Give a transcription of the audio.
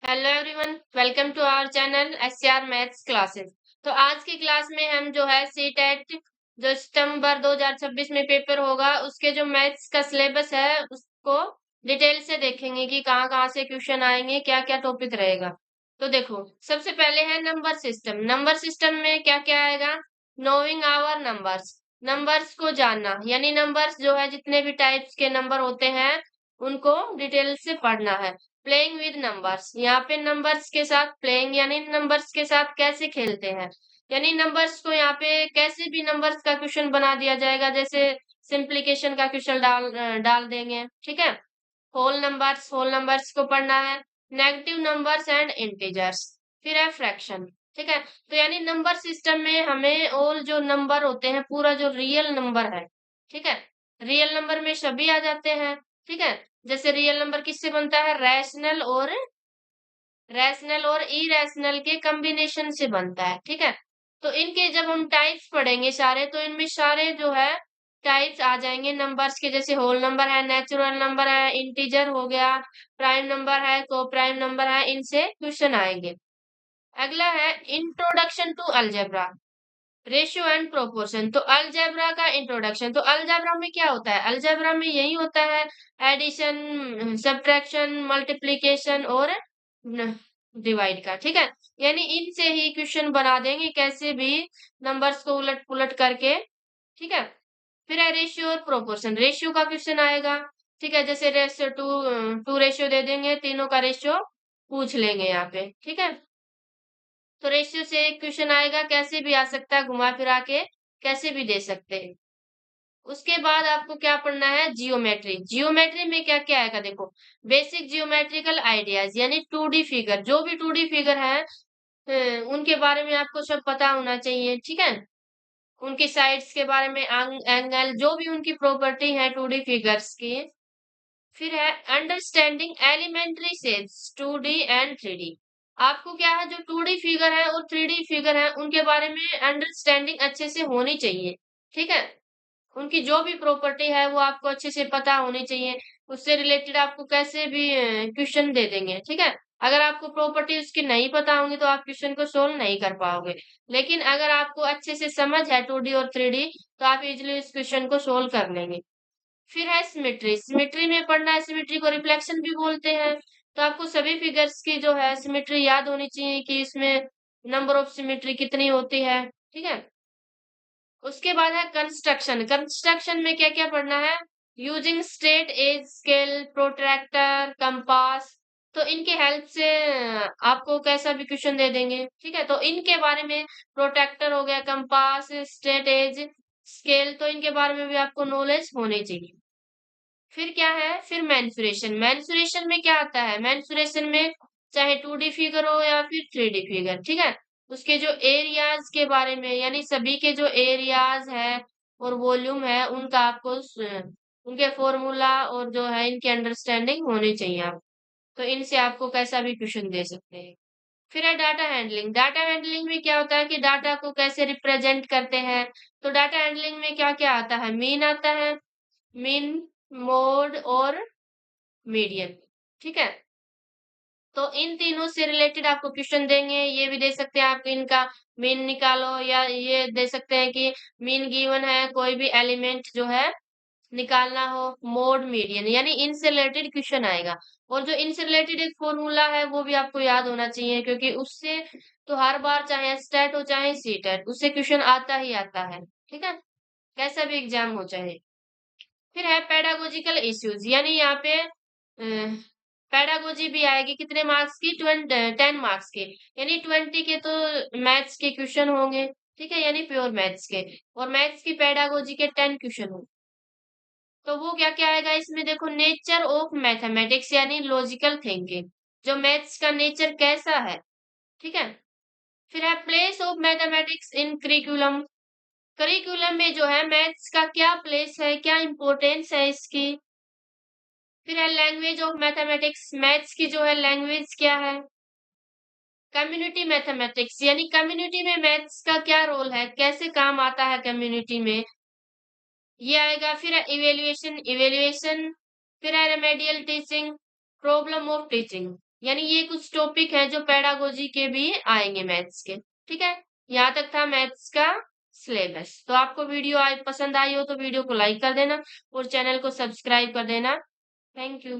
Hello everyone, welcome to our channel SCR maths classes. तो आज की क्लास में हम जो है सीटेट जो सितंबर 2026 में पेपर होगा उसके जो मैथ्स का सिलेबस है उसको डिटेल से देखेंगे कि कहाँ कहाँ से क्वेश्चन आएंगे, क्या क्या टॉपिक रहेगा। तो देखो, सबसे पहले है नंबर सिस्टम। नंबर सिस्टम में क्या क्या आएगा? नोइंग आवर नंबर्स, नंबर्स को जानना, यानी नंबर्स जो है जितने भी टाइप्स के नंबर होते हैं उनको डिटेल से पढ़ना है। प्लेइंग विद नंबर्स, यहाँ पे नंबर्स के साथ प्लेइंग यानी नंबर्स के साथ कैसे खेलते हैं, यानी नंबर्स को यहाँ पे कैसे भी नंबर्स का क्वेश्चन बना दिया जाएगा, जैसे सिंप्लीकेशन का क्वेश्चन डाल देंगे। ठीक है। होल नंबर्स को पढ़ना है। नेगेटिव नंबर्स एंड इंटीजर्स, फिर है फ्रैक्शन। ठीक है। तो यानी नंबर सिस्टम में हमें ऑल जो नंबर होते हैं, पूरा जो रियल नंबर है, ठीक है, रियल नंबर में सभी आ जाते हैं। ठीक है। जैसे रियल नंबर किससे बनता है? रैशनल और इरेशनल के कॉम्बिनेशन से बनता है। ठीक है। तो इनके जब हम टाइप्स पढ़ेंगे सारे, तो इनमें सारे जो है टाइप्स आ जाएंगे नंबर्स के, जैसे होल नंबर है, नेचुरल नंबर है, इंटीजर हो गया, प्राइम नंबर है, को प्राइम नंबर है, इनसे क्वेश्चन आएंगे। अगला है introduction to algebra, ratio and proportion. तो अलजेब्रा का इंट्रोडक्शन, तो अलजेब्रा में क्या होता है? अलजेब्रा में यही होता है एडिशन, सब्ट्रैक्शन, मल्टीप्लिकेशन और डिवाइड का। ठीक है। यानी इनसे ही क्वेश्चन बना देंगे कैसे भी, नंबर्स को उलट पुलट करके। ठीक है। फिर है रेशियो और प्रोपोर्शन, रेशियो का क्वेश्चन आएगा। ठीक है। जैसे रेशियो टू टू रेशियो दे देंगे, तीनों का रेशियो पूछ लेंगे यहाँ पे। ठीक है। तो रेशियो से एक क्वेश्चन आएगा, कैसे भी आ सकता है, घुमा फिरा के कैसे भी दे सकते हैं। उसके बाद आपको क्या पढ़ना है? जियोमेट्री। जियोमेट्री में क्या क्या आएगा देखो, बेसिक जियोमेट्रिकल आइडियाज, यानी 2D फिगर, जो भी 2D फिगर है उनके बारे में आपको सब पता होना चाहिए। ठीक है। उनकी साइड्स के बारे में, एंगल, जो भी उनकी प्रॉपर्टी है 2D फिगर्स की। फिर है understanding elementary shapes 2D and 3D। आपको क्या है, जो 2D फिगर है और 3D फिगर है उनके बारे में अंडरस्टैंडिंग अच्छे से होनी चाहिए। ठीक है। उनकी जो भी प्रॉपर्टी है वो आपको अच्छे से पता होनी चाहिए। उससे रिलेटेड आपको कैसे भी क्वेश्चन दे देंगे। ठीक है। अगर आपको प्रॉपर्टी उसकी नहीं पता होंगी तो आप क्वेश्चन को सोल्व नहीं कर पाओगे। लेकिन अगर आपको अच्छे से समझ है 2D और 3D, तो आप इजिली इस क्वेश्चन को सोल्व कर लेंगे। फिर है सिमेट्री। सिमेट्री में पढ़ना है, सिमेट्री को रिफ्लेक्शन भी बोलते हैं। तो आपको सभी फिगर्स की जो है सिमेट्री याद होनी चाहिए कि इसमें नंबर ऑफ सिमेट्री कितनी होती है। ठीक है। उसके बाद है कंस्ट्रक्शन। कंस्ट्रक्शन में क्या क्या पढ़ना है? Using straight edge scale, protractor, compass. तो इनके हेल्प से आपको कैसा भी क्वेश्चन दे देंगे। ठीक है। तो इनके बारे में, प्रोट्रैक्टर हो गया, कंपास, स्ट्रेट एज, स्केल, तो इनके बारे में भी आपको नॉलेज होनी चाहिए। फिर क्या है? फिर मेंसुरेशन। मेंसुरेशन में क्या आता है? मेंसुरेशन में चाहे 2D फिगर हो या फिर 3D फिगर, ठीक है, उसके जो एरियाज के बारे में, यानी सभी के जो एरियाज है और वॉल्यूम है उनका आपको उनके फॉर्मूला और जो है इनकी अंडरस्टैंडिंग होनी चाहिए आप। तो इनसे आपको कैसा भी क्वेश्चन दे सकते हैं। फिर है डाटा हैंडलिंग। डाटा हैंडलिंग में क्या होता है कि डाटा को कैसे रिप्रेजेंट करते हैं। तो डाटा हैंडलिंग में क्या क्या आता है? मीन आता है, मीन, मोड और मीडियन। ठीक है। तो इन तीनों से रिलेटेड आपको क्वेश्चन देंगे। ये भी दे सकते हैं आप इनका मीन निकालो, या ये दे सकते हैं कि मीन गिवन है, कोई भी एलिमेंट जो है निकालना हो, मोड, मीडियन, यानी इनसे रिलेटेड क्वेश्चन आएगा। और जो इनसे रिलेटेड एक फॉर्मूला है वो भी आपको याद होना चाहिए, क्योंकि उससे तो हर बार चाहे स्टेट हो चाहे सीटेट, उससे क्वेश्चन आता ही आता है। ठीक है। कैसा भी एग्जाम हो चाहे। फिर है पेडागोजिकल इश्यूज, यानी यहाँ पे पेडागोजी भी आएगी, कितने मार्क्स की? 10 मार्क्स के, यानी 20 के तो मैथ्स के क्वेश्चन होंगे। ठीक है, यानी प्योर मैथ्स के, और मैथ्स की पेडागोजी के 10 क्वेश्चन होंगे। तो वो क्या क्या आएगा इसमें देखो, नेचर ऑफ मैथमेटिक्स, यानी लॉजिकल थिंकिंग, जो मैथ्स का नेचर कैसा है। ठीक है। फिर है place of mathematics in curriculum. Curriculum में जो है मैथ्स का क्या प्लेस है, क्या इंपॉर्टेंस है इसकी। फिर है लैंग्वेज ऑफ मैथमेटिक्स, मैथ्स की जो है लैंग्वेज क्या है। कम्युनिटी मैथमेटिक्स, यानी कम्युनिटी में मैथ्स का क्या रोल है, कैसे काम आता है कम्युनिटी में, ये आएगा। फिर है इवेल्युएशन, इवेल्युएशन। फिर है remedial teaching, problem of teaching, यानी ये कुछ टॉपिक है जो पेडागोजी के भी आएंगे मैथ्स के। ठीक है, यहाँ तक था मैथ्स का सिलेबस। तो आपको वीडियो पसंद आई हो तो वीडियो को लाइक कर देना और चैनल को सब्सक्राइब कर देना। Thank you.